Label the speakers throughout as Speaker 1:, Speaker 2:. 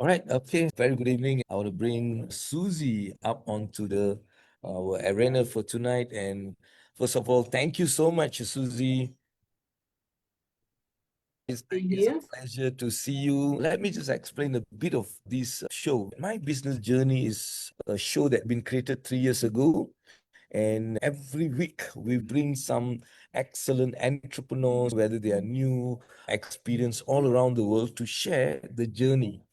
Speaker 1: All right, okay. Very good evening. I want to bring Suzi up onto the our arena for tonight. And first of all, thank you so much, Suzi.
Speaker 2: Be
Speaker 1: It's a
Speaker 2: here.
Speaker 1: pleasure to see you. Let me just explain a bit of this show. My Business Journey is a show that been created 3 years ago. And every week we bring some excellent entrepreneurs, whether they are new, experienced all around the world, to share the journey.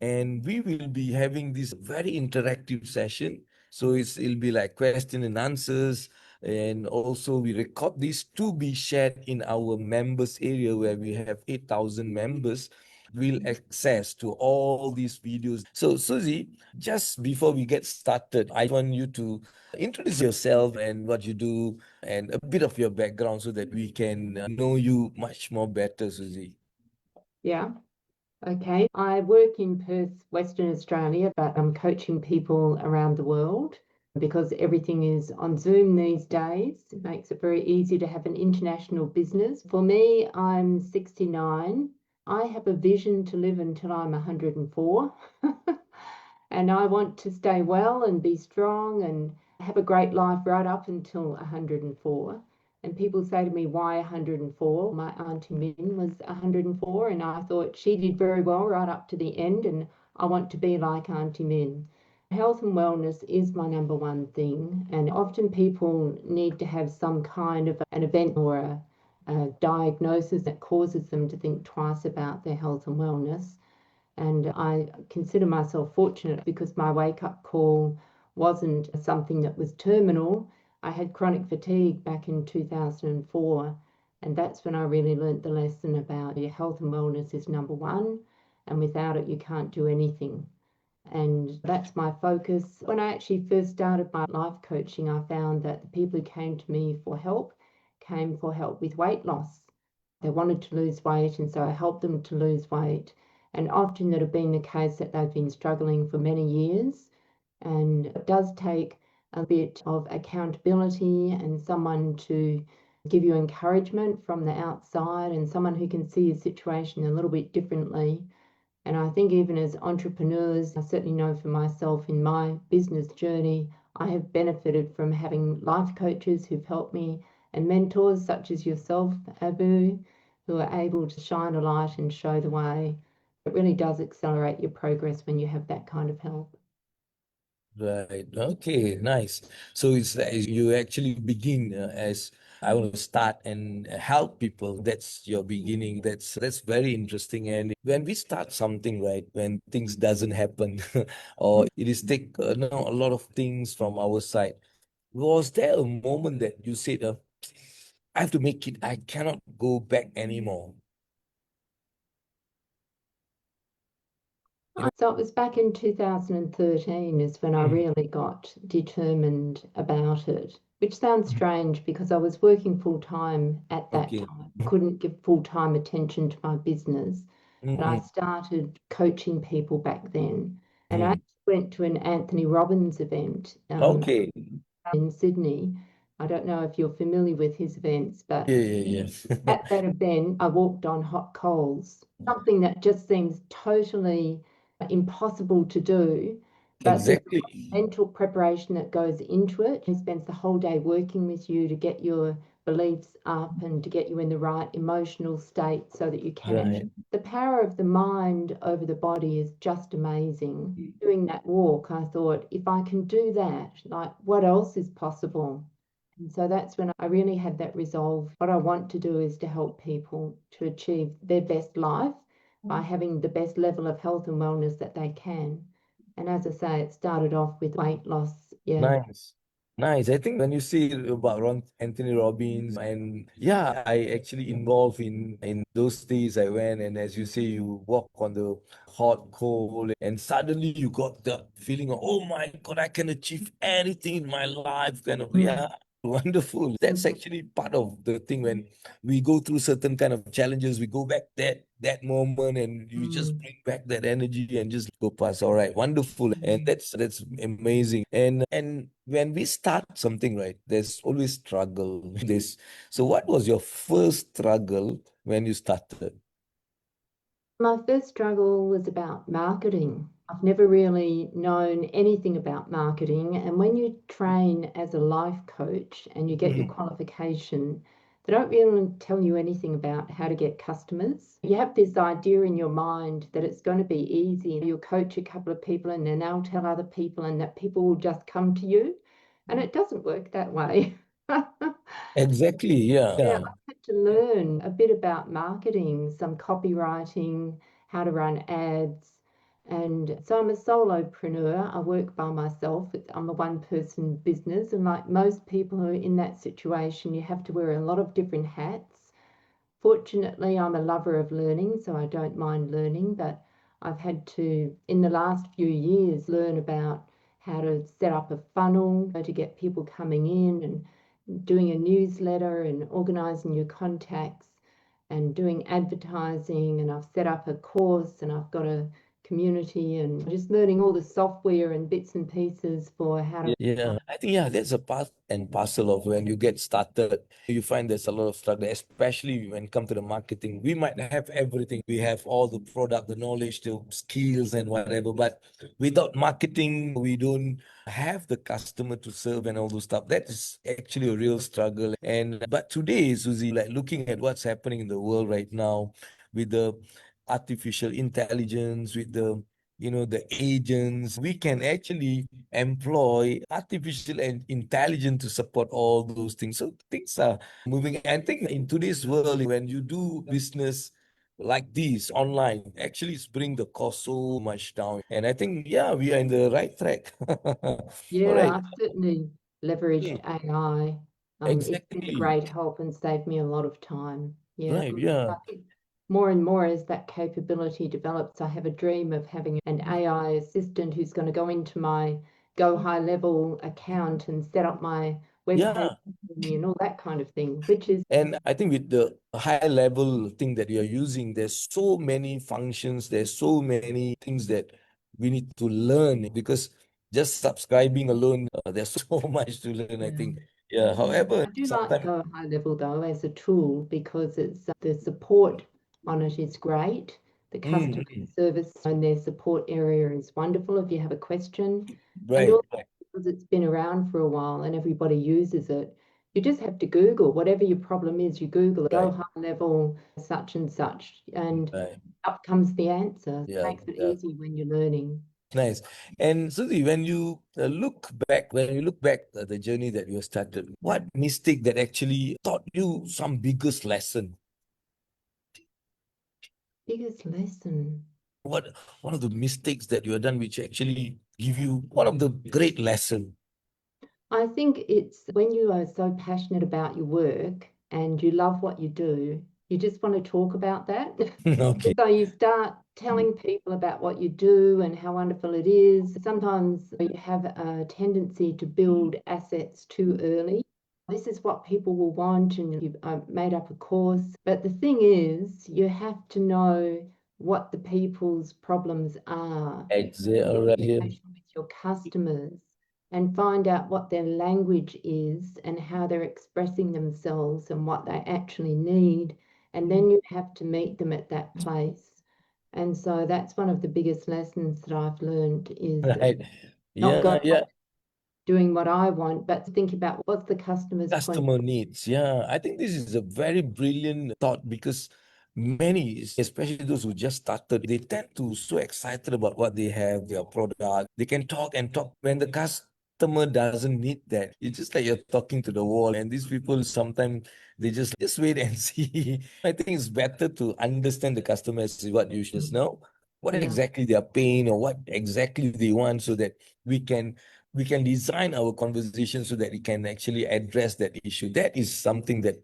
Speaker 1: And we will be having this very interactive session. So it'll be like question and answers. And also we record this to be shared in our members area where we have 8,000 members will access to all these videos. So Suzy, just before we get started, I want you to introduce yourself and what you do and a bit of your background so that we can know you much more better, Suzy.
Speaker 2: Yeah. Okay. I work in Perth, Western Australia, but I'm coaching people around the world because everything is on Zoom these days. It makes it very easy to have an international business. For me, I'm 69. I have a vision to live until I'm 104. And I want to stay well and be strong and have a great life right up until 104. And people say to me, why 104? My Auntie Min was 104, and I thought she did very well right up to the end, and I want to be like Auntie Min. Health and wellness is my number one thing, and often people need to have some kind of an event or a diagnosis that causes them to think twice about their health and wellness. And I consider myself fortunate because my wake up call wasn't something that was terminal. I had chronic fatigue back in 2004. And that's when I really learnt the lesson about your health and wellness is number one. And without it, you can't do anything. And that's my focus. When I actually first started my life coaching, I found that the people who came to me for help came for help with weight loss. They wanted to lose weight, and so I helped them to lose weight. And often that have been the case that they've been struggling for many years. And it does take a bit of accountability and someone to give you encouragement from the outside and someone who can see your situation a little bit differently. And I think even as entrepreneurs, I certainly know for myself in my business journey, I have benefited from having life coaches who've helped me and mentors such as yourself, Abu, who are able to shine a light and show the way. It really does accelerate your progress when you have that kind of help.
Speaker 1: Right. Okay. Nice. So it's like you actually begin as I want to start and help people. That's your beginning. That's very interesting. And when we start something, right, when things doesn't happen, or it is take a lot of things from our side. Was there a moment that you said, "I have to make it. I cannot go back anymore." You know?
Speaker 2: So it was back in 2013 is when I
Speaker 1: Mm.
Speaker 2: really got determined about it, which sounds strange because I was working full time at that
Speaker 1: Okay.
Speaker 2: time. I couldn't give full time attention to my business. And I
Speaker 1: Mm-hmm.
Speaker 2: started coaching people back then. And I
Speaker 1: Mm.
Speaker 2: actually went to an Anthony Robbins event
Speaker 1: Okay.
Speaker 2: in Sydney. I don't know if you're familiar with his events, but
Speaker 1: Yeah, yeah, yeah.
Speaker 2: at that event, I walked on hot coals, something that just seems totally impossible to do. But the
Speaker 1: Exactly.
Speaker 2: mental preparation that goes into it, he spends the whole day working with you to get your beliefs up and to get you in the right emotional state so that you can
Speaker 1: Right.
Speaker 2: achieve. The power of the mind over the body is just amazing. Doing that walk, I thought, if I can do that, like what else is possible? And so that's when I really had that resolve. What I want to do is to help people to achieve their best life by having the best level of health and wellness that they can. And as I say, it started off with weight loss. Yeah.
Speaker 1: Nice. Nice. I think when you see about Anthony Robbins, and yeah, I actually involved in those days I went, and as you say, you walk on the hot coal, and suddenly you got the feeling of, oh my God, I can achieve anything in my life, kind of,
Speaker 2: Mm.
Speaker 1: yeah. Wonderful. That's actually part of the thing when we go through certain kind of challenges, we go back that moment and you just
Speaker 2: Mm.
Speaker 1: bring back that energy and just go past. All right, wonderful. And that's amazing. And when we start something, right, there's always struggle. This. So what was your first struggle when you started?
Speaker 2: My first struggle was about marketing. I've never really known anything about marketing. And when you train as a life coach and you get your qualification, they don't really tell you anything about how to get customers. You have this idea in your mind that it's going to be easy. You'll coach a couple of people and then they'll tell other people, and that people will just come to you. And it doesn't work that way.
Speaker 1: Exactly.
Speaker 2: Yeah,
Speaker 1: Yeah.
Speaker 2: I've had to learn a bit about marketing, some copywriting, how to run ads. And so I'm a solopreneur. I work by myself. I'm a one-person business. And like most people who are in that situation, you have to wear a lot of different hats. Fortunately, I'm a lover of learning, so I don't mind learning, but I've had to, in the last few years, learn about how to set up a funnel to get people coming in, and doing a newsletter and organizing your contacts and doing advertising. And I've set up a course and I've got a community, and just learning all the software and bits and pieces for how to.
Speaker 1: Yeah, I think that's a part and parcel of when you get started. You find there's a lot of struggle, especially when it comes to the marketing. We might have everything. We have all the product, the knowledge, the skills and whatever, but without marketing, we don't have the customer to serve and all those stuff. That is actually a real struggle. And but today, Susie, like looking at what's happening in the world right now with the artificial intelligence, with the the agents, we can actually employ artificial and intelligence to support all those things. So things are moving. I think in today's world, when you do business like this online, actually it's bring the cost so much down. And I think, we are in the right track. All
Speaker 2: Yeah,
Speaker 1: right.
Speaker 2: I've certainly leveraged AI. It's been a
Speaker 1: Exactly.
Speaker 2: great help and saved me a lot of time. Yeah,
Speaker 1: Right. Yeah.
Speaker 2: I think more and more as that capability develops, I have a dream of having an AI assistant who's going to go into my Go High Level account and set up my web page
Speaker 1: Yeah.
Speaker 2: for me and all that kind of thing, which is,
Speaker 1: And I think with the high level thing that you're using, there's so many functions, there's so many things that we need to learn because just subscribing alone, there's so much to learn, I
Speaker 2: yeah.
Speaker 1: think. Yeah. However,
Speaker 2: I do like
Speaker 1: sometimes,
Speaker 2: Go High Level though as a tool because it's the support on it is great. The customer
Speaker 1: mm,
Speaker 2: service and their support area is wonderful if you have a question. And
Speaker 1: right,
Speaker 2: also because it's been around for a while and everybody uses it, you just have to Google whatever your problem is. You Google it, Go
Speaker 1: right,
Speaker 2: High Level such and such, and
Speaker 1: right.
Speaker 2: up comes the answer. It
Speaker 1: Yeah,
Speaker 2: makes it
Speaker 1: yeah.
Speaker 2: easy when you're learning.
Speaker 1: Nice. And Suzy, when you look back at the journey that you started, what mistake that actually taught you some biggest lesson?
Speaker 2: Biggest lesson.
Speaker 1: What one of the mistakes that you have done which actually give you one of the great lesson?
Speaker 2: I think it's when you are so passionate about your work and you love what you do, you just want to talk about that.
Speaker 1: Okay.
Speaker 2: So you start telling people about what you do and how wonderful it is. Sometimes you have a tendency to build assets too early. This is what people will want, and you've made up a course. But the thing is, you have to know what the people's problems are,
Speaker 1: Exactly. All right. Yeah.
Speaker 2: communication with your customers, and find out what their language is and how they're expressing themselves and what they actually need. And then you have to meet them at that place. And so that's one of the biggest lessons that I've learned is
Speaker 1: Right.
Speaker 2: not
Speaker 1: Yeah,
Speaker 2: going
Speaker 1: yeah.
Speaker 2: doing what I want, but think about what's the customer's point.
Speaker 1: Customer needs. Yeah, I think this is a very brilliant thought because many, especially those who just started, they tend to so excited about what they have, their product. They can talk and talk when the customer doesn't need that. It's just like you're talking to the wall, and these people sometimes they just wait and see. I think it's better to understand the customer as what you just know. What
Speaker 2: Yeah.
Speaker 1: exactly their pain or what exactly they want so that we can we can design our conversation so that it can actually address that issue. That is something that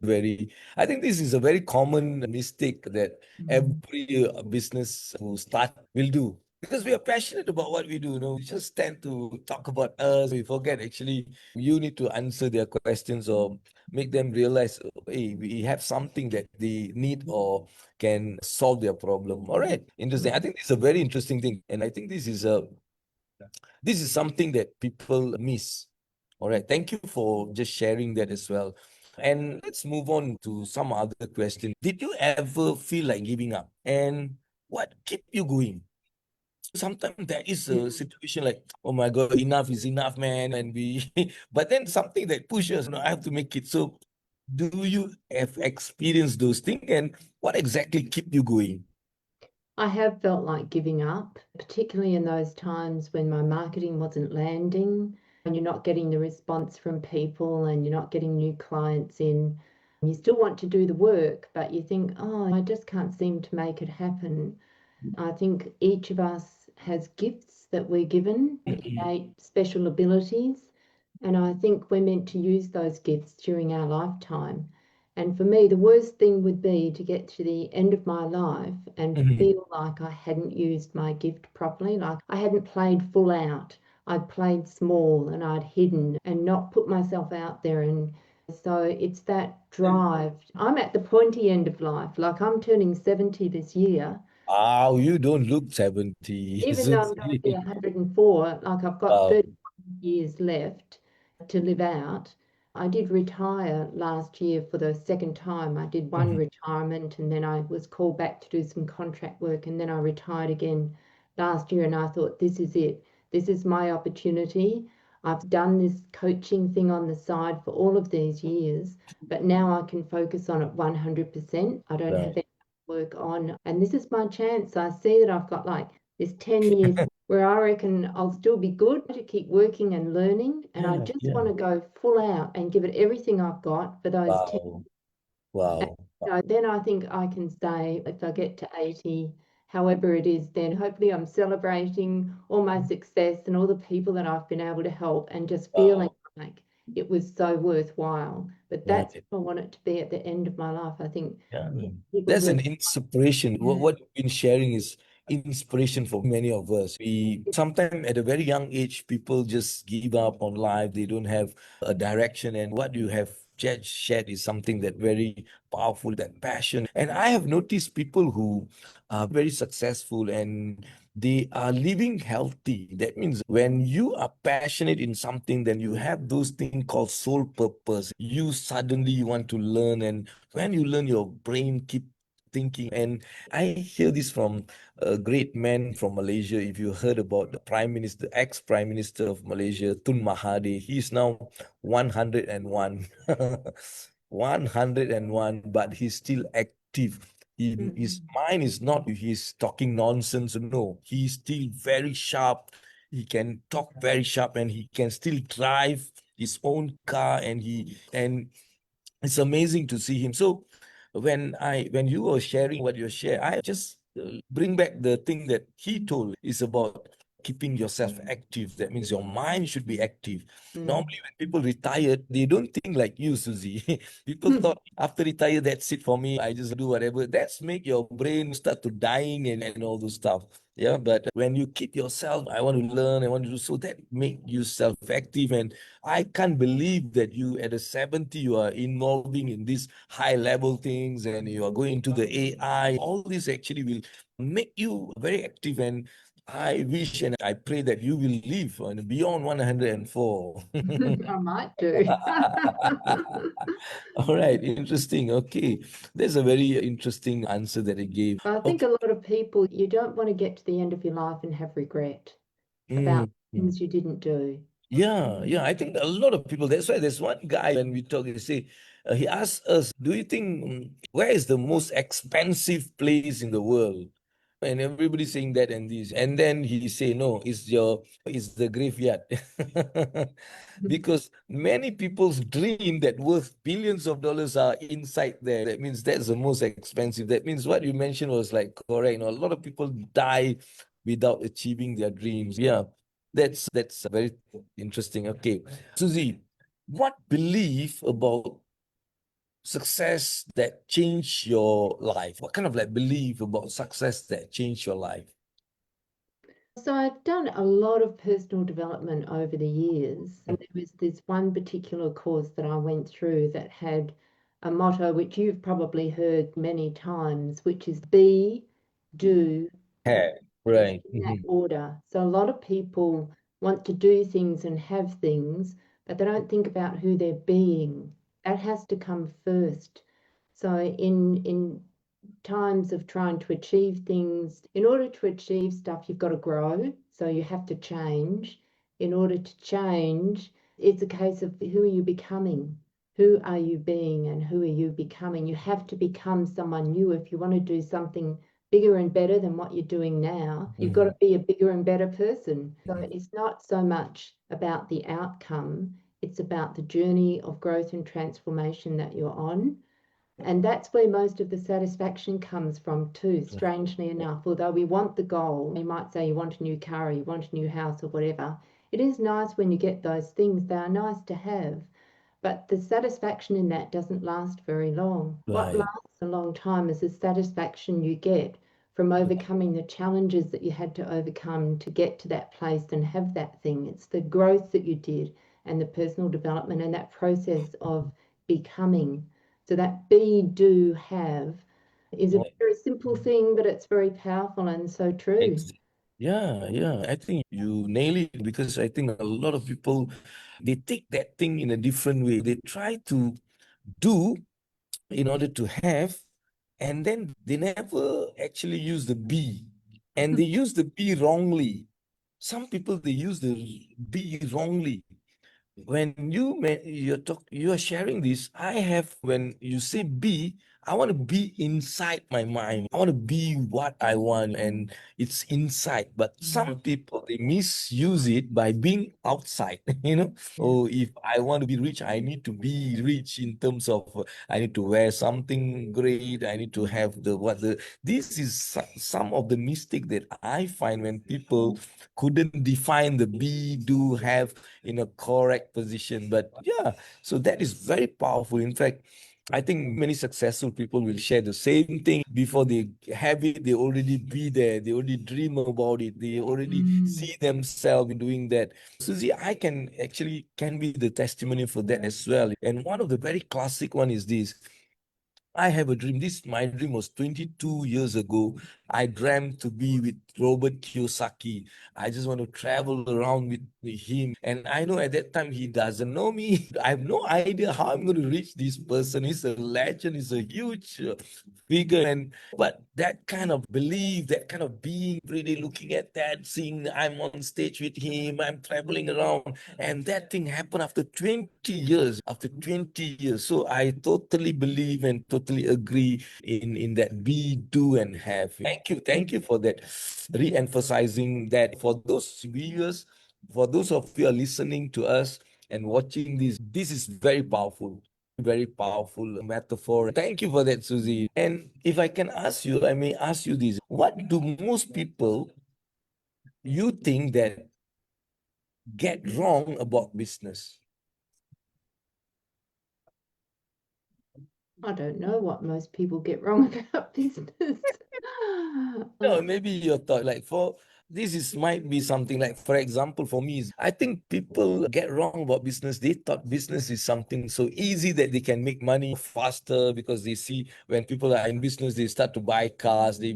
Speaker 1: I think this is a very common mistake that every business who start will do. Because we are passionate about what we do, we just tend to talk about us. We forget actually you need to answer their questions or make them realize, hey, we have something that they need or can solve their problem. All right, interesting. I think this is a very interesting thing, and I think this is something that people miss. All right. Thank you for just sharing that as well. And let's move on to some other question. Did you ever feel like giving up? And what keep you going? Sometimes there is a situation like, oh my God, enough is enough, man. And we, but then something that pushes, I have to make it. So do you have experienced those things, and what exactly keep you going?
Speaker 2: I have felt like giving up, particularly in those times when my marketing wasn't landing and you're not getting the response from people and you're not getting new clients in. You still want to do the work, but you think, oh, I just can't seem to make it happen. I think each of us has gifts that we're given,
Speaker 1: Mhm.
Speaker 2: innate special abilities, and I think we're meant to use those gifts during our lifetime. And for me, the worst thing would be to get to the end of my life and
Speaker 1: Mhm.
Speaker 2: feel like I hadn't used my gift properly, like I hadn't played full out. I'd played small and I'd hidden and not put myself out there. And so it's that drive. I'm at the pointy end of life, like I'm turning 70 this year.
Speaker 1: Wow, you don't look 70,
Speaker 2: Even though I'm going to be
Speaker 1: Suzi.
Speaker 2: 104, like I've got
Speaker 1: Wow.
Speaker 2: 30 years left to live out. I did retire last year for the second time. I did one
Speaker 1: Mhm.
Speaker 2: retirement and then I was called back to do some contract work and then I retired again last year and I thought, this is it. This is my opportunity. I've done this coaching thing on the side for all of these years, but now I can focus on it 100%. I don't have
Speaker 1: Right.
Speaker 2: any work on, and this is my chance. I see that I've got like this 10 years where I reckon I'll still be good to keep working and learning. And I
Speaker 1: Yeah,
Speaker 2: just
Speaker 1: yeah.
Speaker 2: want to go full out and give it everything I've got for those 10.
Speaker 1: Wow.
Speaker 2: And,
Speaker 1: Wow.
Speaker 2: then I think I can say, if I get to 80, however it is, then hopefully I'm celebrating all my success and all the people that I've been able to help and just feeling
Speaker 1: Wow.
Speaker 2: like it was so worthwhile. But that's
Speaker 1: Right.
Speaker 2: what I want it to be at the end of my life. I think
Speaker 1: Yeah.
Speaker 2: people
Speaker 1: That's
Speaker 2: who
Speaker 1: an
Speaker 2: are,
Speaker 1: inspiration.
Speaker 2: yeah.
Speaker 1: What you've been sharing is inspiration for many of us. We sometimes at a very young age, people just give up on life. They don't have a direction. And what you have just shared is something that very powerful, that passion. And I have noticed people who are very successful and they are living healthy. That means when you are passionate in something, then you have those things called soul purpose. You suddenly want to learn, and when you learn, your brain keep thinking. And I hear this from a great man from Malaysia. If you heard about the Prime Minister, ex-Prime Minister of Malaysia, Tun Mahathir, he's now 101. 101, but he's still active. His
Speaker 2: Mm.
Speaker 1: mind is not, he's talking nonsense. No, he's still very sharp. He can talk very sharp and he can still drive his own car, and it's amazing to see him. So when you were sharing what you share, I just bring back the thing that he told is about keeping yourself active. That means your mind should be active.
Speaker 2: Mm.
Speaker 1: Normally, when people retire, they don't think like you, Susie. People thought after retire, that's it for me. I just do whatever. That's make your brain start to dying and all those stuff. Yeah, but when you keep yourself, I want to learn, I want to do so, that make you self-active. And I can't believe that you at a 70, you are involving in these high level things and you are going to the AI. All this actually will make you very active. And I wish and I pray that you will live on beyond 104.
Speaker 2: I might do.
Speaker 1: All right, interesting. Okay. There's a very interesting answer that I gave.
Speaker 2: But I think
Speaker 1: Okay.
Speaker 2: a lot of people, you don't want to get to the end of your life and have regret about
Speaker 1: Mm.
Speaker 2: things you didn't do.
Speaker 1: Yeah, yeah. I think a lot of people, that's why there's one guy when we talk, he say, he asked us, do you think, where is the most expensive place in the world? And everybody's saying that and this. And then he say, no, it's the graveyard. Because many people's dream that worth billions of dollars are inside there. That means that's the most expensive. That means what you mentioned was like correct. A lot of people die without achieving their dreams. Yeah. That's very interesting. Okay. Susie, what belief about success that changed your life? What kind of like belief about success that changed your life?
Speaker 2: So I've done a lot of personal development over the years, and there was this one particular course that I went through that had a motto which you've probably heard many times, which is be, do,
Speaker 1: Yeah,
Speaker 2: and it's
Speaker 1: right.
Speaker 2: in that order. So a lot of people want to do things and have things, but they don't think about who they're being. That has to come first. So in times of trying to achieve things. In order to achieve stuff, you've got to grow. So you have to change. In order to change, it's a case of who are you becoming? Who are you being and who are you becoming? You have to become someone new if you want to do something bigger and better than what you're doing now. You've got to be a bigger and better person. So it's not so much about the outcome, it's about the journey of growth and transformation that you're on. And that's where most of the satisfaction comes from too, strangely enough. Although we want the goal, you might say you want a new car, or you want a new house or whatever. It is nice when you get those things. They are nice to have. But the satisfaction in that doesn't last very long. What
Speaker 1: Right.
Speaker 2: lasts a long time is the satisfaction you get from overcoming the challenges that you had to overcome to get to that place and have that thing. It's the growth that you did and the personal development and that process of becoming. So that be, do, have is a
Speaker 1: Right.
Speaker 2: very simple thing, but it's very powerful and so true.
Speaker 1: Yeah, yeah. I think you nail it because I think a lot of people they take that thing in a different way. They try to do in order to have, and then they never actually use the be, and they use the be wrongly. Some people they use the be wrongly. When you are sharing this, I have when you say be, I want to be inside my mind. I want to be what I want, and it's inside. But some people they misuse it by being outside. Oh, if I want to be rich, I need to be rich in terms of I need to wear something great. I need to have the what the. This is some of the mistake that I find when people couldn't define the be, do, have in a correct position. But yeah, so that is very powerful. In fact, I think many successful people will share the same thing before they have it. They already be there. They already dream about it. They already see themselves in doing that. Susie, I can be the testimony for that as well. And one of the very classic one is this. I have a dream. My dream was 22 years ago. I dreamt to be with Robert Kiyosaki. I just want to travel around with him. And I know at that time he doesn't know me. I have no idea how I'm going to reach this person. He's a legend. He's a huge figure. But that kind of belief, that kind of being, really looking at that, seeing I'm on stage with him, I'm traveling around, and that thing happened after 20 years. After 20 years. So I totally believe and totally agree in that be, do, and have. Thank you for that, re-emphasizing that for those viewers, for those of you are listening to us and watching this is very powerful metaphor. Thank you for that, Susie. And if I can ask you, I may ask you this. What do most people you think that get wrong about business?
Speaker 2: I don't know what most people get wrong about business.
Speaker 1: No, maybe your thought, like for this is might be something like, for example, for me, I think people get wrong about business. They thought business is something so easy that they can make money faster because they see when people are in business, they start to buy cars, they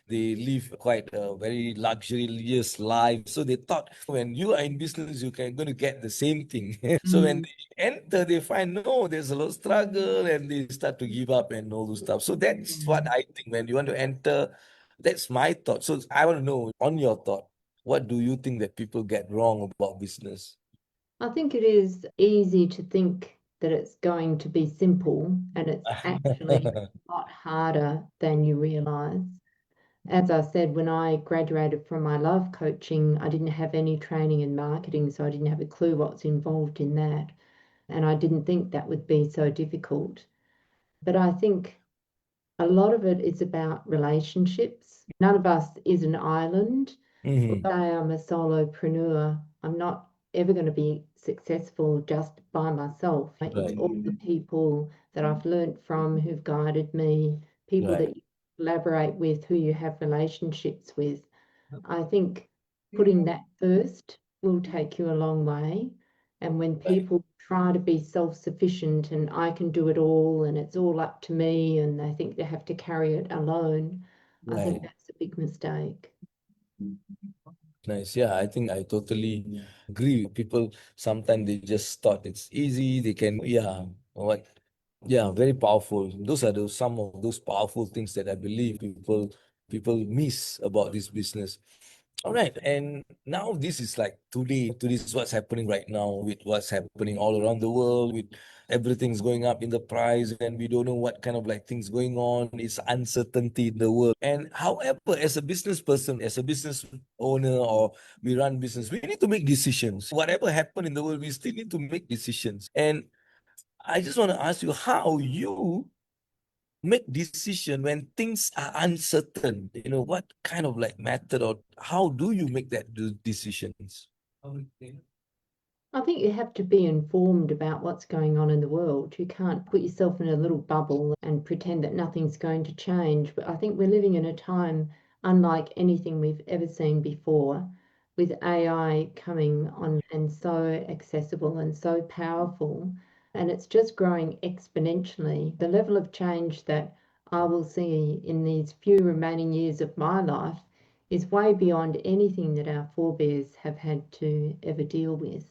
Speaker 1: live quite a very luxurious life. So they thought when you are in business, you can going to get the same thing. So when they enter, they find no, there's a lot of struggle, and they start to give up and all those stuff. So that's what I think when you want to enter. That's my thought. So I want to know on your thought, what do you think that people get wrong about business?
Speaker 2: I think it is easy to think that it's going to be simple, and it's actually a lot harder than you realize. As I said, when I graduated from my love coaching, I didn't have any training in marketing, so I didn't have a clue what's involved in that. And I didn't think that would be so difficult. But I think a lot of it is about relationships. None of us is an island.
Speaker 1: Mhm.
Speaker 2: I'm a solopreneur. I'm not ever going to be successful just by myself. It's
Speaker 1: Right,
Speaker 2: all the people that I've learned from who've guided me, people
Speaker 1: right,
Speaker 2: that you collaborate with, who you have relationships with. I think putting that first will take you a long way. And when
Speaker 1: right,
Speaker 2: people try to be self-sufficient and I can do it all and it's all up to me and they think they have to carry it alone, I think
Speaker 1: right.
Speaker 2: that's a big mistake.
Speaker 1: Nice. Yeah, I think I totally agree. People sometimes they just thought it's easy. They can, yeah, what Yeah, very powerful. Those are some of those powerful things that I believe people miss about this business. All right, and now this is like today is what's happening right now with what's happening all around the world, with everything's going up in the price, and we don't know what kind of like things going on. It's uncertainty in the world. And however, as a business person, as a business owner, or we run business, we need to make decisions. Whatever happened in the world, we still need to make decisions. And I just want to ask you how you make decision when things are uncertain. What kind of like method, or how do you make that decisions?
Speaker 2: I think you have to be informed about what's going on in the world. You can't put yourself in a little bubble and pretend that nothing's going to change. But I think we're living in a time unlike anything we've ever seen before, with AI coming on and so accessible and so powerful. And it's just growing exponentially. The level of change that I will see in these few remaining years of my life is way beyond anything that our forebears have had to ever deal with.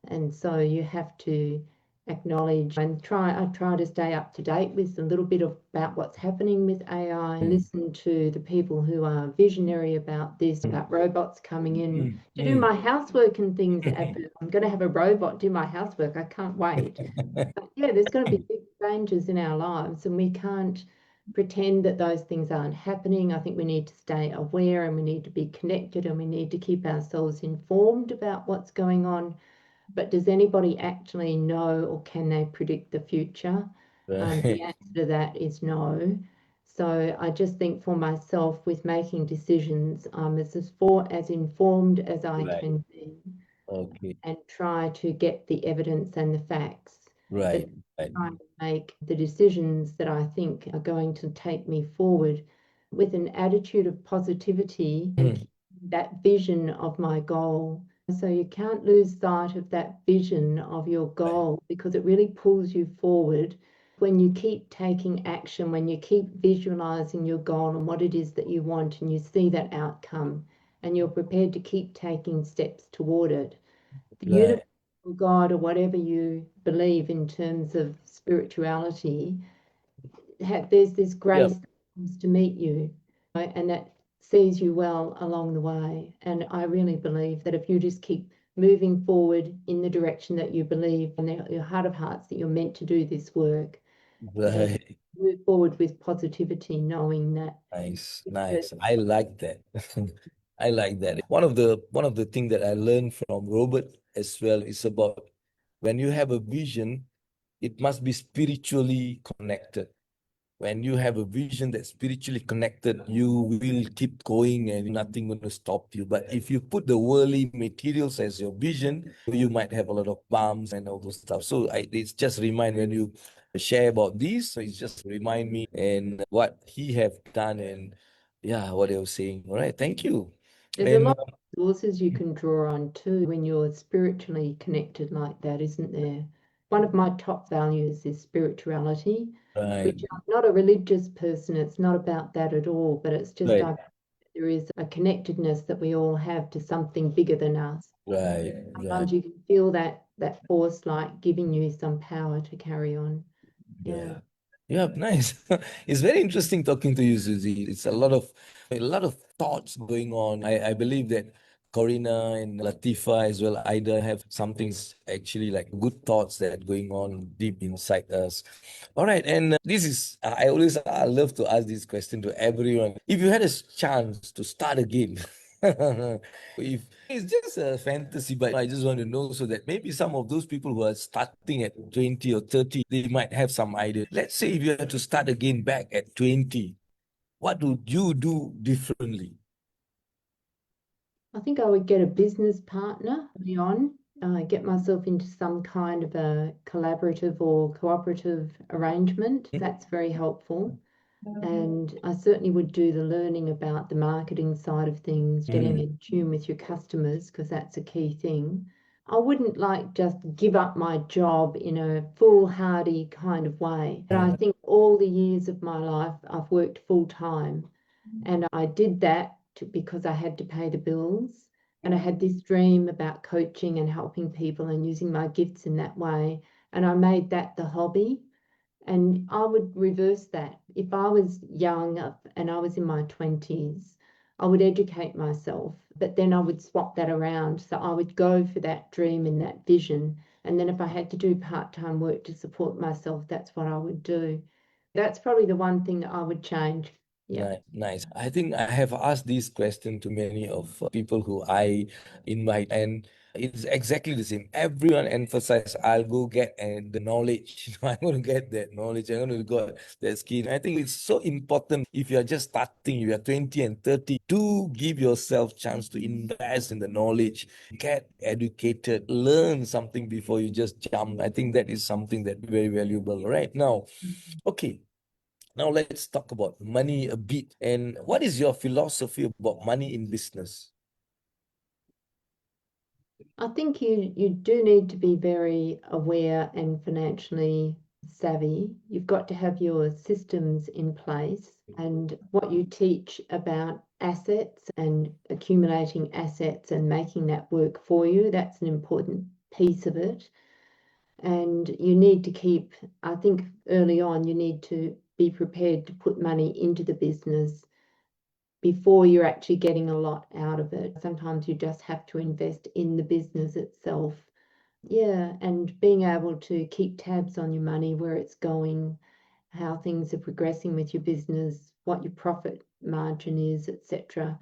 Speaker 2: And so you have to acknowledge and I try to stay up to date with a little bit about what's happening with AI, and listen to the people who are visionary about this, about robots coming in to do my housework and things. I'm going to have a robot do my housework. I can't wait. But yeah, there's going to be big changes in our lives, and we can't pretend that those things aren't happening. I think we need to stay aware, and we need to be connected, and we need to keep ourselves informed about what's going on. But does anybody actually know, or can they predict the future? The answer to that is no. So I just think for myself, with making decisions, I'm as informed as I
Speaker 1: Right.
Speaker 2: can be,
Speaker 1: Okay.
Speaker 2: and try to get the evidence and the facts, but
Speaker 1: Right. Right.
Speaker 2: try to make the decisions that I think are going to take me forward with an attitude of positivity and keep that vision of my goal. So you can't lose sight of that vision of your goal, because it really pulls you forward when you keep taking action, when you keep visualizing your goal and what it is that you want, and you see that outcome, and you're prepared to keep taking steps toward it. The
Speaker 1: Right.
Speaker 2: universe or God, or whatever you believe in terms of spirituality, there's this
Speaker 1: Yeah.
Speaker 2: grace that comes to meet you, right? And that sees you well along the way. And I really believe that if you just keep moving forward in the direction that you believe, and your heart of hearts that you're meant to do this work, then
Speaker 1: Right.
Speaker 2: move forward with positivity, knowing that
Speaker 1: Nice.
Speaker 2: that
Speaker 1: Nice. I like that. I like that. One of the thing that I learned from Robert as well is about when you have a vision, it must be spiritually connected. When you have a vision that's spiritually connected, you will keep going and nothing going to stop you. But if you put the worldly materials as your vision, you might have a lot of bumps and all those stuff. So it's just remind when you share about this, so it's just remind me and what he have done, and yeah, what he was saying. All right, thank you.
Speaker 2: there's a
Speaker 1: And
Speaker 2: lot of resources you can draw on too when you're spiritually connected like that, isn't there? One of my top values is spirituality,
Speaker 1: right,
Speaker 2: which I'm not a religious person. It's not about that at all, but it's just
Speaker 1: right,
Speaker 2: there is a connectedness that we all have to something bigger than us.
Speaker 1: right, right.
Speaker 2: Sometimes you can feel that force like giving you some power to carry on. Yeah.
Speaker 1: Yeah. Yeah, nice. It's very interesting talking to you, Suzi. It's a lot of thoughts going on. I believe that Corina and Latifa as well, Ida, have some things actually like good thoughts that are going on deep inside us. All right, and I love to ask this question to everyone. If you had a chance to start again, if it's just a fantasy, but I just want to know so that maybe some of those people who are starting at 20 or 30, they might have some idea. Let's say if you had to start again back at 20, what would you do differently?
Speaker 2: I think I would get a business partner early on, get myself into some kind of a collaborative or cooperative arrangement. That's very helpful. And I certainly would do the learning about the marketing side of things, getting in tune with your customers, because that's a key thing. I wouldn't like just give up my job in a foolhardy kind of way. But I think all the years of my life, I've worked full time. And I did that because I had to pay the bills. And I had this dream about coaching and helping people and using my gifts in that way. And I made that the hobby. And I would reverse that. If I was young and I was in my 20s, I would educate myself, but then I would swap that around. So I would go for that dream and that vision. And then if I had to do part-time work to support myself, that's what I would do. That's probably the one thing that I would change. Yeah.
Speaker 1: Nice. I think I have asked this question to many of people who I invite, and it's exactly the same. Everyone emphasizes, I'll go get the knowledge. I'm going to get that knowledge. I'm going to get that skill. I think it's so important if you're just starting, you are 20 and 30, to give yourself chance to invest in the knowledge, get educated, learn something before you just jump. I think that is something that very valuable right now. Okay. Now let's talk about money a bit. And what is your philosophy about money in business?
Speaker 2: I think you do need to be very aware and financially savvy. You've got to have your systems in place and what you teach about assets and accumulating assets and making that work for you. That's an important piece of it. And you need to keep, I think early on, you need to be prepared to put money into the business before you're actually getting a lot out of it. Sometimes you just have to invest in the business itself. Yeah, and being able to keep tabs on your money, where it's going, how things are progressing with your business, what your profit margin is, etc.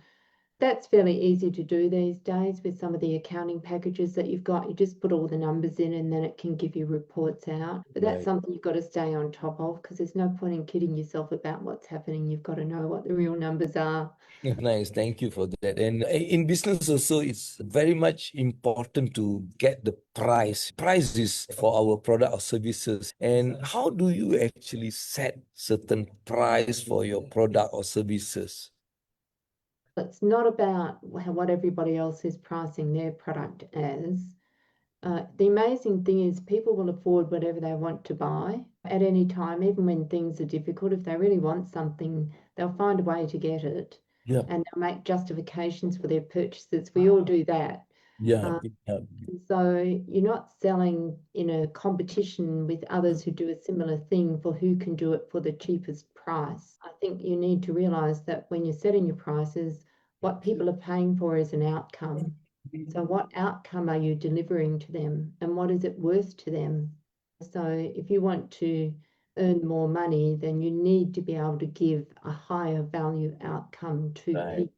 Speaker 2: That's fairly easy to do these days with some of the accounting packages that you've got. You just put all the numbers in and then it can give you reports out. But that's
Speaker 1: Right.
Speaker 2: something you've got to stay on top of because there's no point in kidding yourself about what's happening. You've got to know what the real numbers are.
Speaker 1: Nice, thank you for that. And in business also, it's very much important to get the price. Price is for our product or services. And how do you actually set certain price for your product or services?
Speaker 2: It's not about what everybody else is pricing their product as. The amazing thing is people will afford whatever they want to buy at any time, even when things are difficult. If they really want something, they'll find a way to get it
Speaker 1: Yeah,
Speaker 2: and they'll make justifications for their purchases. We all do that.
Speaker 1: yeah,
Speaker 2: Uh,
Speaker 1: yeah.
Speaker 2: so you're not selling in a competition with others who do a similar thing for who can do it for the cheapest price. I think you need to realize that when you're setting your prices, what people are paying for is an outcome. So what outcome are you delivering to them and what is it worth to them? So if you want to earn more money, then you need to be able to give a higher value outcome to
Speaker 1: Right.
Speaker 2: people.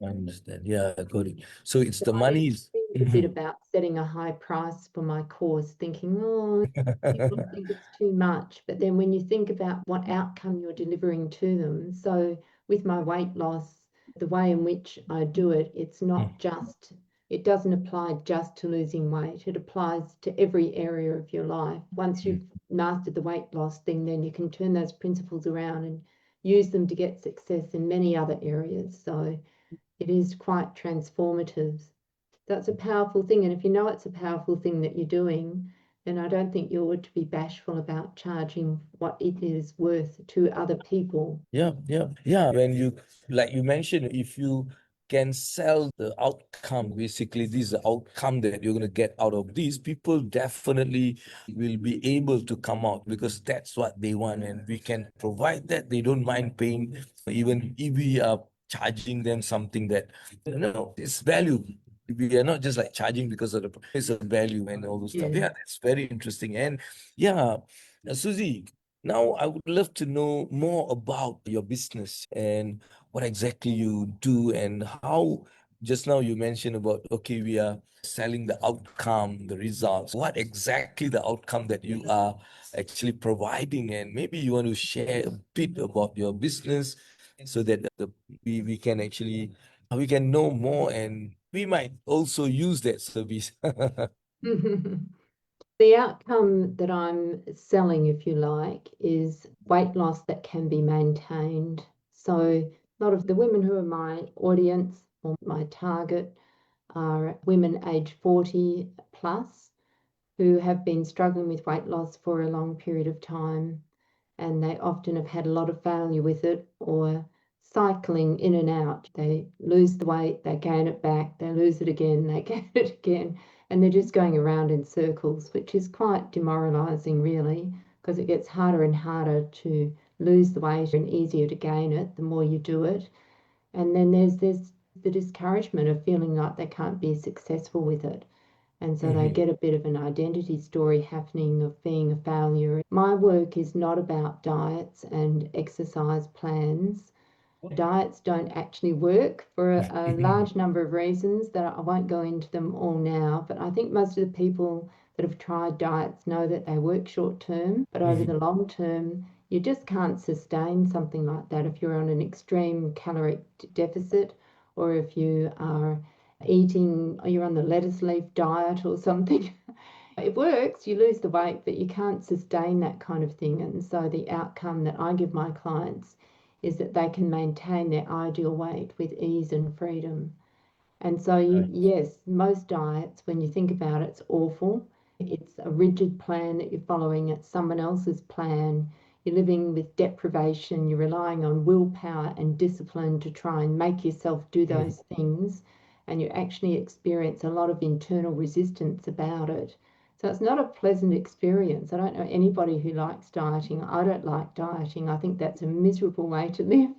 Speaker 1: I understand. Yeah, I got it. So it's
Speaker 2: So
Speaker 1: the
Speaker 2: I
Speaker 1: money is.
Speaker 2: think a bit about setting a high price for my course, thinking, oh, people think it's too much. But then when you think about what outcome you're delivering to them, so with my weight loss, the way in which I do it, it's not just, it doesn't apply just to losing weight. It applies to every area of your life. Once you've mastered the weight loss thing, then you can turn those principles around and use them to get success in many other areas. So it is quite transformative. That's a powerful thing. And if you know it's a powerful thing that you're doing, then I don't think you ought to be bashful about charging what it is worth to other people.
Speaker 1: Yeah, yeah, yeah. When you, like you mentioned, if you can sell the outcome, basically, this is the outcome that you're going to get out of this, people definitely will be able to come out because that's what they want. And we can provide that. They don't mind paying, even if we are charging them something that, it's value. We are not just like charging because of it's a value and all those stuff.
Speaker 2: Yeah.
Speaker 1: Yeah, that's very interesting. And yeah, Susie, now, I would love to know more about your business and what exactly you do and how just now you mentioned about, okay, we are selling the outcome, the results. What exactly the outcome that you are actually providing? And maybe you want to share a bit about your business so that we can actually, we can know more and we might also use that service.
Speaker 2: The outcome that I'm selling, if you like, is weight loss that can be maintained. So, a lot of the women who are my audience or my target are women aged 40 plus who have been struggling with weight loss for a long period of time. And they often have had a lot of failure with it or cycling in and out. They lose the weight, they gain it back, they lose it again, they gain it again. And they're just going around in circles, which is quite demoralizing, really. because it gets harder and harder to lose the weight and easier to gain it the more you do it. And then there's the discouragement of feeling like they can't be successful with it. And so they get a bit of an identity story happening of being a failure. My work is not about diets and exercise plans. Diets don't actually work for a large number of reasons that I won't go into them all now. But I think most of the people that have tried diets know that they work short term, but over the long term, you just can't sustain something like that if you're on an extreme caloric deficit, or if you are eating, or you're on the lettuce leaf diet or something. It works, you lose the weight, but you can't sustain that kind of thing. And so the outcome that I give my clients is that they can maintain their ideal weight with ease and freedom. And so, yes, most diets, when you think about it, it's awful. It's a rigid plan that you're following, it's someone else's plan. You're living with deprivation, you're relying on willpower and discipline to try and make yourself do those things. And you actually experience a lot of internal resistance about it. So it's not a pleasant experience. I don't know anybody who likes dieting. I don't like dieting. I think that's a miserable way to live.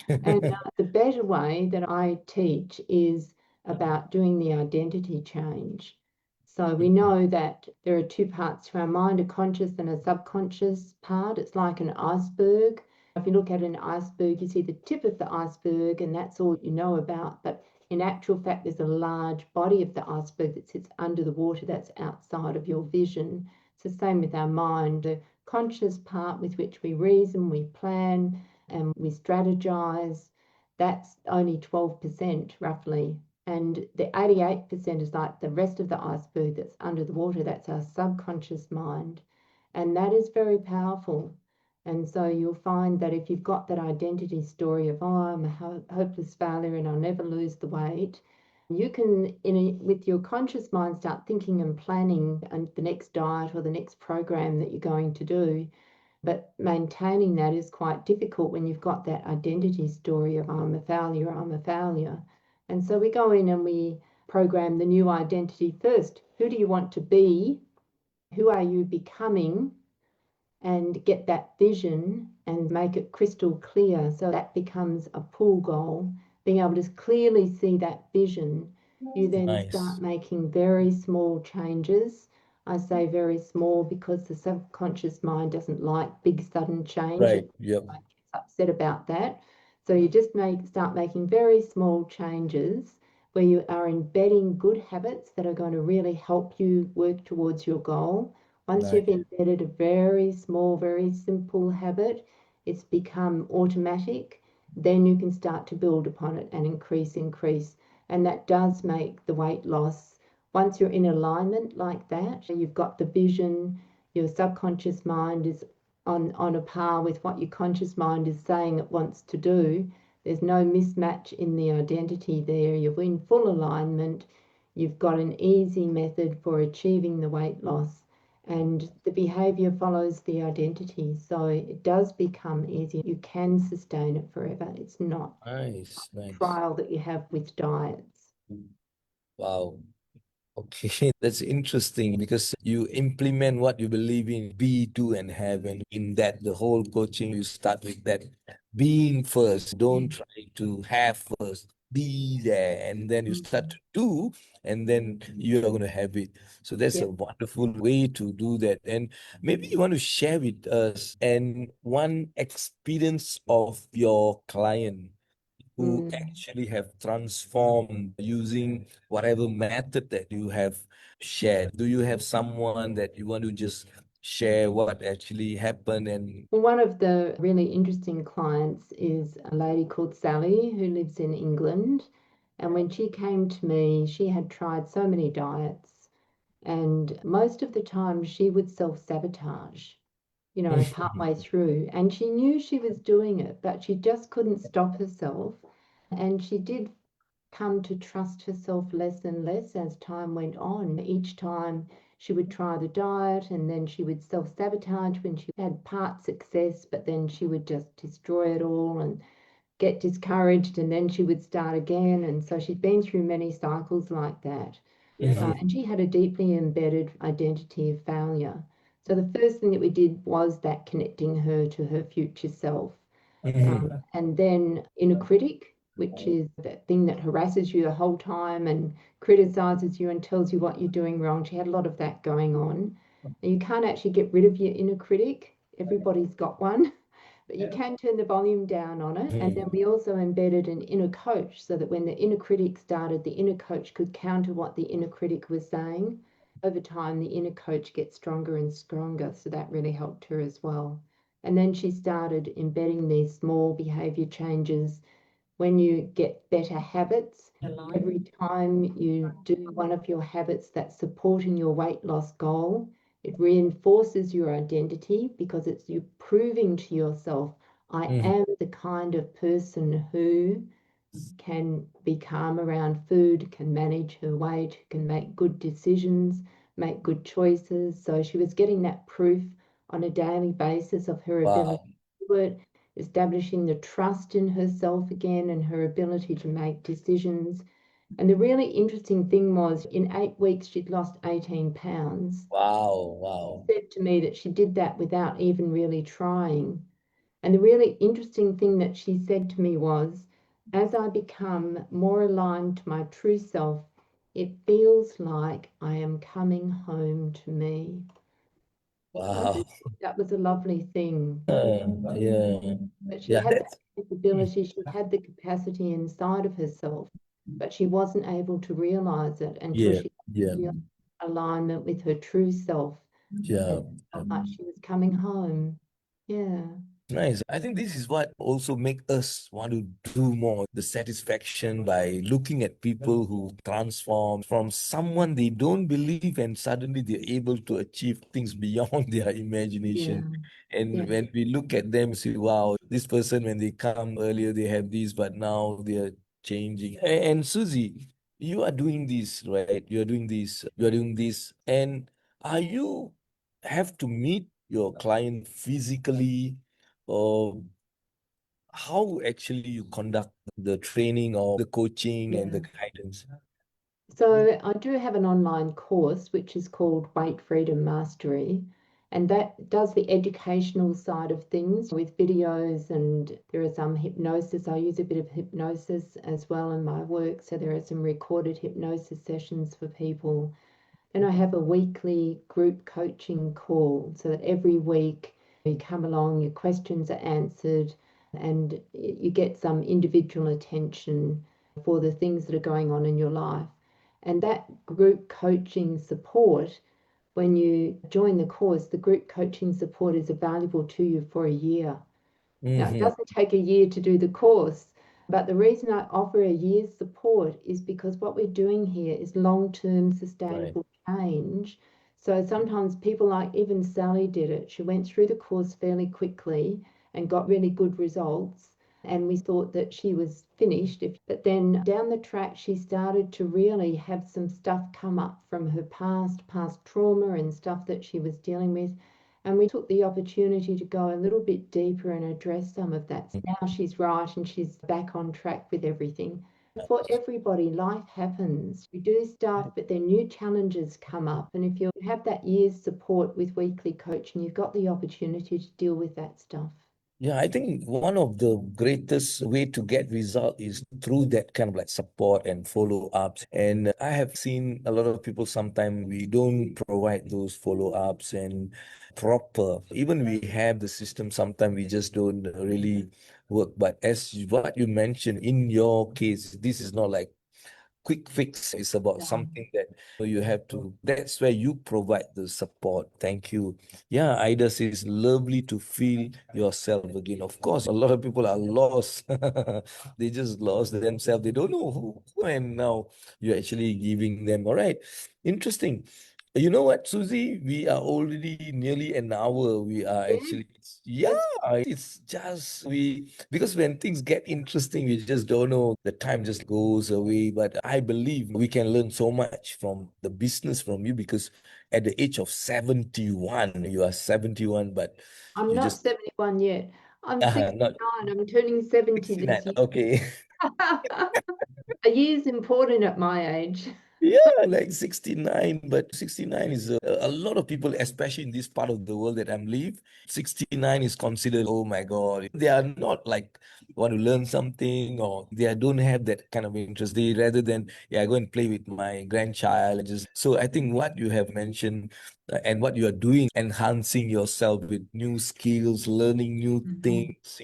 Speaker 2: And the better way that I teach is about doing the identity change. So we know that there are two parts to our mind, a conscious and a subconscious part. It's like an iceberg. If you look at an iceberg, you see the tip of the iceberg, and that's all you know about. But in actual fact, there's a large body of the iceberg that sits under the water that's outside of your vision. It's the same with our mind. The conscious part with which we reason, we plan, and we strategize, that's only 12% roughly. And the 88% is like the rest of the iceberg that's under the water. That's our subconscious mind. And that is very powerful. And so you'll find that if you've got that identity story of, oh, I'm a hopeless failure and I'll never lose the weight, you can, with your conscious mind, start thinking and planning the next diet or the next program that you're going to do. But maintaining that is quite difficult when you've got that identity story of I'm a failure, I'm a failure. And so we go in and we program the new identity first. Who do you want to be? Who are you becoming? And get that vision and make it crystal clear. So that becomes a pull goal. Being able to clearly see that vision, you then start making very small changes. I say very small because the subconscious mind doesn't like big sudden change.
Speaker 1: Right.
Speaker 2: It
Speaker 1: Yep.
Speaker 2: gets upset about that. So you just start making very small changes where you are embedding good habits that are going to really help you work towards your goal. Once you've embedded a very small, very simple habit, it's become automatic, then you can start to build upon it and increase. And that does make the weight loss. Once you're in alignment like that, you've got the vision, your subconscious mind is on a par with what your conscious mind is saying it wants to do. There's no mismatch in the identity there. You're in full alignment. You've got an easy method for achieving the weight loss, and the behavior follows the identity. So it does become easier. You can sustain it forever. It's not a trial that you have with diets.
Speaker 1: Wow. Okay, that's interesting because you implement what you believe in, be, do, and have. And in that, the whole coaching, you start with that being first. Don't try to have first. Be there. And then you start to do, and then you are going to have it. So that's a wonderful way to do that. And maybe you want to share with us and one experience of your client who actually have transformed using whatever method that you have shared. Do you have someone that you want to just share what actually happened? And
Speaker 2: Well, one of the really interesting clients is a lady called Sally who lives in England. And when she came to me, she had tried so many diets, and most of the time she would self-sabotage, partway through. And she knew she was doing it, but she just couldn't stop herself. And she did come to trust herself less and less as time went on. Each time she would try the diet, and then she would self-sabotage when she had part success, but then she would just destroy it all and get discouraged, and then she would start again. And so she'd been through many cycles like that. And she had a deeply embedded identity of failure. So the first thing that we did was that connecting her to her future self. And then inner critic, which is that thing that harasses you the whole time and criticizes you and tells you what you're doing wrong. She had a lot of that going on. And you can't actually get rid of your inner critic. Everybody's got one, but you can turn the volume down on it. And then we also embedded an inner coach so that when the inner critic started, the inner coach could counter what the inner critic was saying. Over time, the inner coach gets stronger and stronger. So that really helped her as well. And then she started embedding these small behavior changes. When you get better habits, every time you do one of your habits that's supporting your weight loss goal, it reinforces your identity because it's you proving to yourself, I am the kind of person who can be calm around food, can manage her weight, can make good decisions, make good choices. So she was getting that proof on a daily basis of her ability
Speaker 1: Wow.
Speaker 2: to do it, establishing the trust in herself again and her ability to make decisions. And the really interesting thing was in 8 weeks, she'd lost 18 pounds.
Speaker 1: Wow.
Speaker 2: She
Speaker 1: Wow.
Speaker 2: said to me that she did that without even really trying. And the really interesting thing that she said to me was, as I become more aligned to my true self, it feels like I am coming home to me. I
Speaker 1: Wow.
Speaker 2: just thought that was a lovely thing.
Speaker 1: Yeah.
Speaker 2: That she
Speaker 1: Yeah,
Speaker 2: had that
Speaker 1: that's
Speaker 2: capability, she had the capacity inside of herself, but she wasn't able to realize it until
Speaker 1: yeah,
Speaker 2: she
Speaker 1: yeah,
Speaker 2: got alignment with her true self
Speaker 1: yeah.
Speaker 2: and felt like she was coming home. Yeah.
Speaker 1: Nice. I think this is what also make us want to do more. The satisfaction by looking at people who transform from someone they don't believe and suddenly they're able to achieve things beyond their
Speaker 2: Yeah.
Speaker 1: imagination. And
Speaker 2: Yeah.
Speaker 1: when we look at them, see, wow, this person, when they come earlier, they have this, but now they're changing. And Susie, you are doing this, right? You are doing this. And are you have to meet your client physically? Or how actually you conduct the training or the coaching and the
Speaker 2: Yeah.
Speaker 1: guidance?
Speaker 2: So I do have an online course which is called Weight Freedom Mastery, and that does the educational side of things with videos, and there are some hypnosis. I use a bit of hypnosis as well in my work, so there are some recorded hypnosis sessions for people. Then I have a weekly group coaching call so that every week you come along, your questions are answered, and you get some individual attention for the things that are going on in your life. And that group coaching support, when you join the course, the group coaching support is available to you for a year. Now, it
Speaker 1: Mm-hmm.
Speaker 2: doesn't take a year to do the course, but the reason I offer a year's support is because what we're doing here is long-term
Speaker 1: Right.
Speaker 2: sustainable change. So sometimes people like even Sally did it. She went through the course fairly quickly and got really good results. And we thought that she was finished. But then down the track, she started to really have some stuff come up from her past trauma and stuff that she was dealing with. And we took the opportunity to go a little bit deeper and address some of that. Now she's right and she's back on track with everything. For everybody, life happens. We do stuff, but then new challenges come up. And if you have that year's support with weekly coaching, you've got the opportunity to deal with that stuff.
Speaker 1: Yeah, I think one of the greatest way to get result is through that kind of like support and follow-ups. And I have seen a lot of people sometimes we don't provide those follow-ups and proper. Even we have the system, sometimes we just don't really work. But what you mentioned in your case, this is not like quick fix. It's about
Speaker 2: Yeah.
Speaker 1: something that you have to, that's where you provide the support. Thank you. Yeah, Ida says, lovely to feel yourself again. Of course, a lot of people are lost. They just lost themselves. They don't know who, and now you're actually giving them. All right. Interesting. You know what, Susie? We are already nearly an hour. We are
Speaker 2: Yeah,
Speaker 1: actually, yeah,
Speaker 2: that's
Speaker 1: it's just because when things get interesting, we just don't know. The time just goes away. But I believe we can learn so much from the business from you because at the age of 71, you are 71, but
Speaker 2: I'm
Speaker 1: you
Speaker 2: not
Speaker 1: just,
Speaker 2: 71 yet. I'm
Speaker 1: not
Speaker 2: 69. I'm turning 70
Speaker 1: 69.
Speaker 2: this year.
Speaker 1: Okay.
Speaker 2: A year's important at my age.
Speaker 1: Yeah, like 69, but 69 is a lot of people, especially in this part of the world that I'm live. 69 is considered, oh my God, they are not like want to learn something or they don't have that kind of interest. They rather than, yeah, go and play with my grandchild. And just so I think what you have mentioned and what you are doing, enhancing yourself with new skills, learning new things,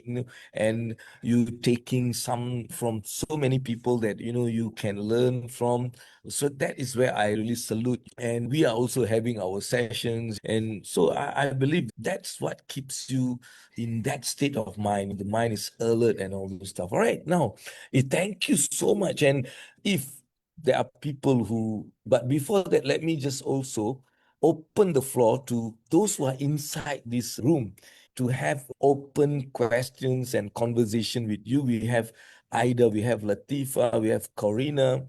Speaker 1: and you taking some from so many people that you can learn from. So that is where I really salute. And we are also having our sessions. And so I believe that's what keeps you in that state of mind. The mind is alert and all those stuff. All right. Now, thank you so much. And if there are people but before that, let me just also open the floor to those who are inside this room to have open questions and conversation with you. We have Ida, we have Latifa, we have Corina.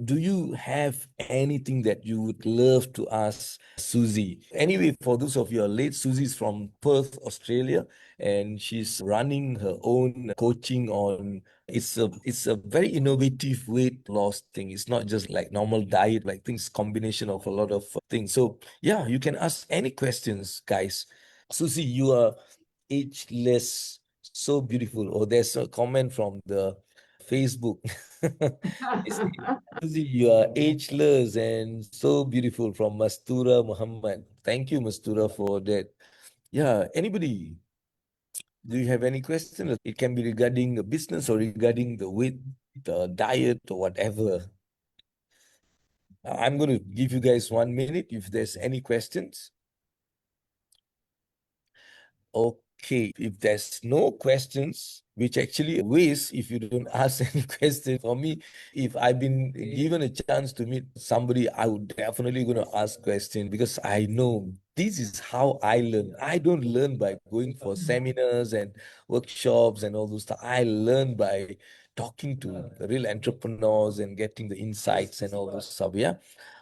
Speaker 1: Do you have anything that you would love to ask Suzi? Anyway, for those of you who are late, Suzi's from Perth, Australia, and she's running her own coaching on it's a very innovative weight loss thing. It's not just like normal diet, like things combination of a lot of things. So yeah, you can ask any questions, guys. Suzi, you are ageless, so beautiful. Oh, there's a comment from the Facebook. They say, Suzy, you are ageless and so beautiful from Mastura Muhammad. Thank you, Mastura, for that. Yeah, anybody, do you have any questions? It can be regarding the business or regarding the weight, the diet, or whatever. I'm going to give you guys 1 minute if there's any questions. Okay, if there's no questions, which actually a waste if you don't ask any question. For me, if I've been given a chance to meet somebody, I would definitely going to ask questions because I know this is how I learn. I don't learn by going for seminars and workshops and all those stuff. I learn by talking to real entrepreneurs and getting the insights and all those stuff. Yeah.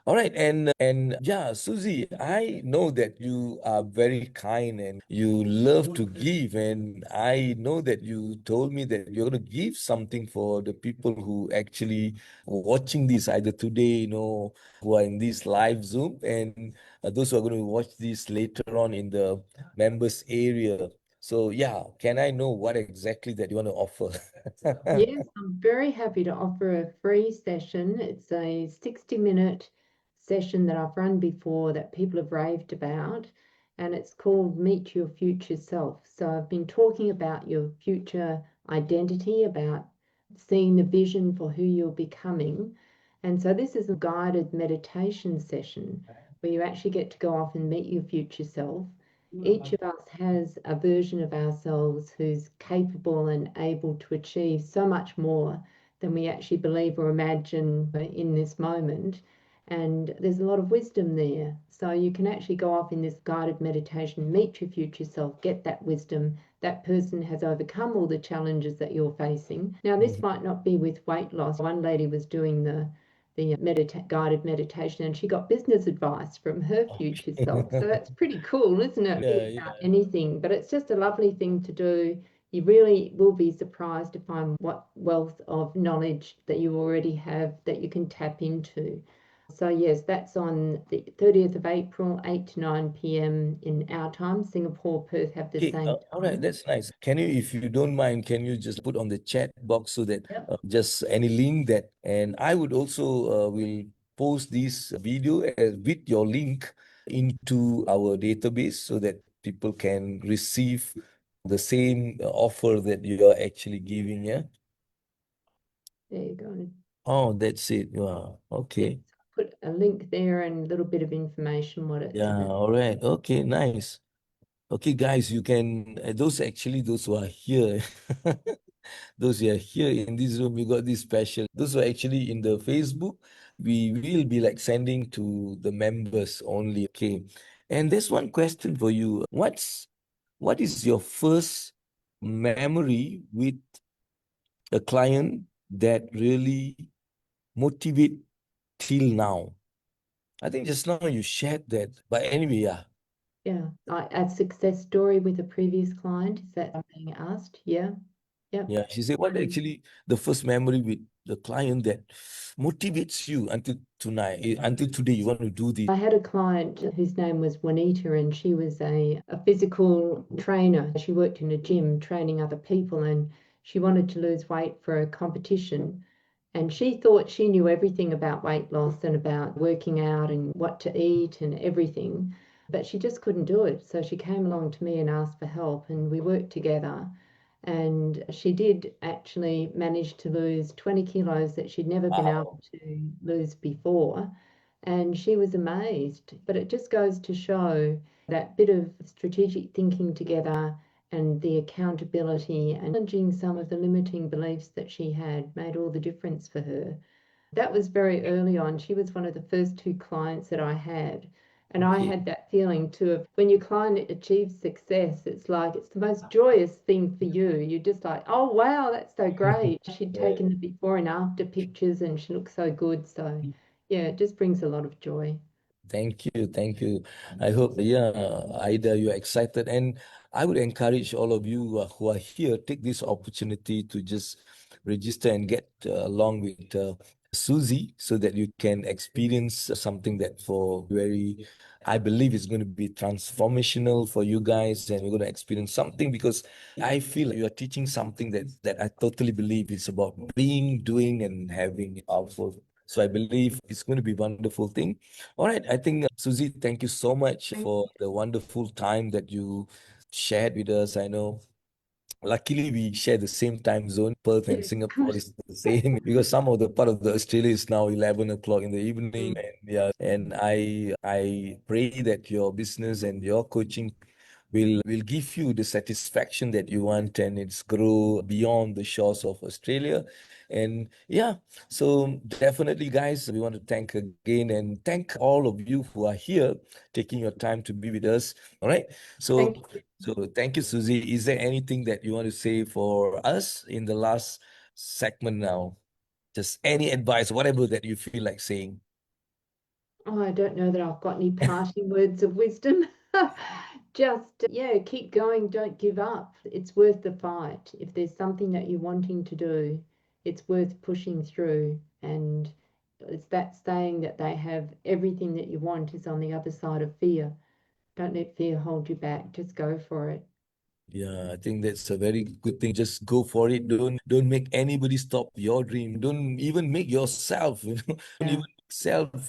Speaker 1: All right, and yeah, Suzy, I know that you are very kind and you love to give, and I know that you told me that you're going to give something for the people who actually watching this either today, who are in this live Zoom, and those who are going to watch this later on in the members area. So yeah, can I know what exactly that you want to offer?
Speaker 2: Yes, I'm very happy to offer a free session. It's a 60-minute session that I've run before that people have raved about, and it's called Meet Your Future Self. So I've been talking about your future identity, about seeing the vision for who you're becoming. And so this is a guided meditation session where you actually get to go off and meet your future self. Each of us has a version of ourselves who's capable and able to achieve so much more than we actually believe or imagine in this moment. And there's a lot of wisdom there. So you can actually go off in this guided meditation, meet your future self, get that wisdom. That person has overcome all the challenges that you're facing. Now, this might not be with weight loss. One lady was doing the guided meditation and she got business advice from her future self. So that's pretty cool, isn't it?
Speaker 1: Yeah,
Speaker 2: About
Speaker 1: yeah.
Speaker 2: anything, but it's just a lovely thing to do. You really will be surprised to find what wealth of knowledge that you already have that you can tap into. So yes, that's on the 30th of April, 8 to 9 p.m. in our time. Singapore, Perth have the
Speaker 1: Okay,
Speaker 2: same
Speaker 1: all right,
Speaker 2: time.
Speaker 1: that's nice. Can you, if you don't mind, can you just put on the chat box so that
Speaker 2: Yep.
Speaker 1: just any link that, and I would also will post this video with your link into our database so that people can receive the same offer that you are actually giving. Yeah.
Speaker 2: There you go.
Speaker 1: Oh, that's it. Wow.
Speaker 2: Yes,
Speaker 1: Okay.
Speaker 2: put a link there and a little bit of information what it's
Speaker 1: Yeah.
Speaker 2: about.
Speaker 1: All right. Okay. Nice. Okay, guys, you can, those who are here, those who are here in this room, you got this special. Those who are actually in the Facebook, we will be like sending to the members only. Okay. And there's one question for you. What is your first memory with a client that really motivate till now? I think just now you shared that. But anyway, yeah.
Speaker 2: Yeah, a success story with a previous client. Is that I'm being asked? Yeah. Yep.
Speaker 1: Yeah, she said, what actually the first memory with the client that motivates you until tonight, until today, you want to do this?
Speaker 2: I had a client whose name was Juanita, and she was a physical trainer. She worked in a gym training other people, and she wanted to lose weight for a competition. And she thought she knew everything about weight loss and about working out and what to eat and everything, but she just couldn't do it. So she came along to me and asked for help, and we worked together. And she did actually manage to lose 20 kilos that she'd never been able
Speaker 1: Wow.
Speaker 2: to lose before. And she was amazed. But it just goes to show that bit of strategic thinking together and the accountability and challenging some of the limiting beliefs that she had made all the difference for her. That was very early on. She was one of the first two clients that I had. And I
Speaker 1: Okay.
Speaker 2: had that feeling too of when your client achieves success, it's like it's the most joyous thing for you. You're just like, oh wow, that's so great. She'd
Speaker 1: Right.
Speaker 2: taken the before and after pictures and she looked so good. So yeah, it just brings a lot of joy.
Speaker 1: Thank you. Thank you. I hope, yeah, Ida, you're excited. And I would encourage all of you who are here, take this opportunity to just register and get along with Susie so that you can experience something that for very, I believe is going to be transformational for you guys. And you're going to experience something because I feel you are teaching something that I totally believe is about being, doing, and having powerful. So I believe it's going to be a wonderful thing. All right. I think, Susie, thank you so much for the wonderful time that you shared with us. I know, luckily, we share the same time zone. Perth and Singapore is the same because some of the part of the Australia is now 11 o'clock in the evening. And yeah, and I pray that your business and your coaching will give you the satisfaction that you want and it's grow beyond the shores of Australia. And yeah, so definitely, guys, we want to thank again and thank all of you who are here taking your time to be with us. All right. So
Speaker 2: Thank you.
Speaker 1: so thank you, Susie. Is there anything that you want to say for us in the last segment now? Just any advice, whatever that you feel like saying.
Speaker 2: Oh, I don't know that I've got any parting words of wisdom. Just, yeah, keep going, don't give up. It's worth the fight. If there's something that you're wanting to do, it's worth pushing through. And it's that saying that they have everything that you want is on the other side of fear. Don't let fear hold you back. Just go for it.
Speaker 1: Yeah, I think that's a very good thing. Just go for it. Don't make anybody stop your dream. Don't even make yourself, don't
Speaker 2: Yeah.
Speaker 1: even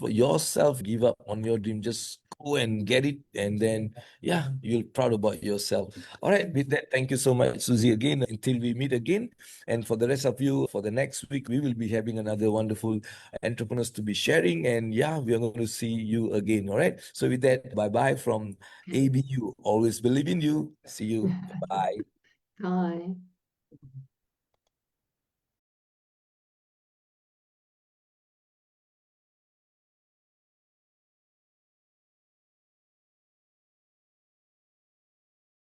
Speaker 1: yourself give up on your dream. Just go and get it. And then yeah, you're proud about yourself. All right, with that, thank you so much, Susie, again. Until we meet again. And for the rest of you, for the next week, we will be having another wonderful entrepreneurs to be sharing. And yeah, we are going to see you again. All right. So with that, bye-bye from ABU. Always believe in you. See you. Bye.
Speaker 2: Bye.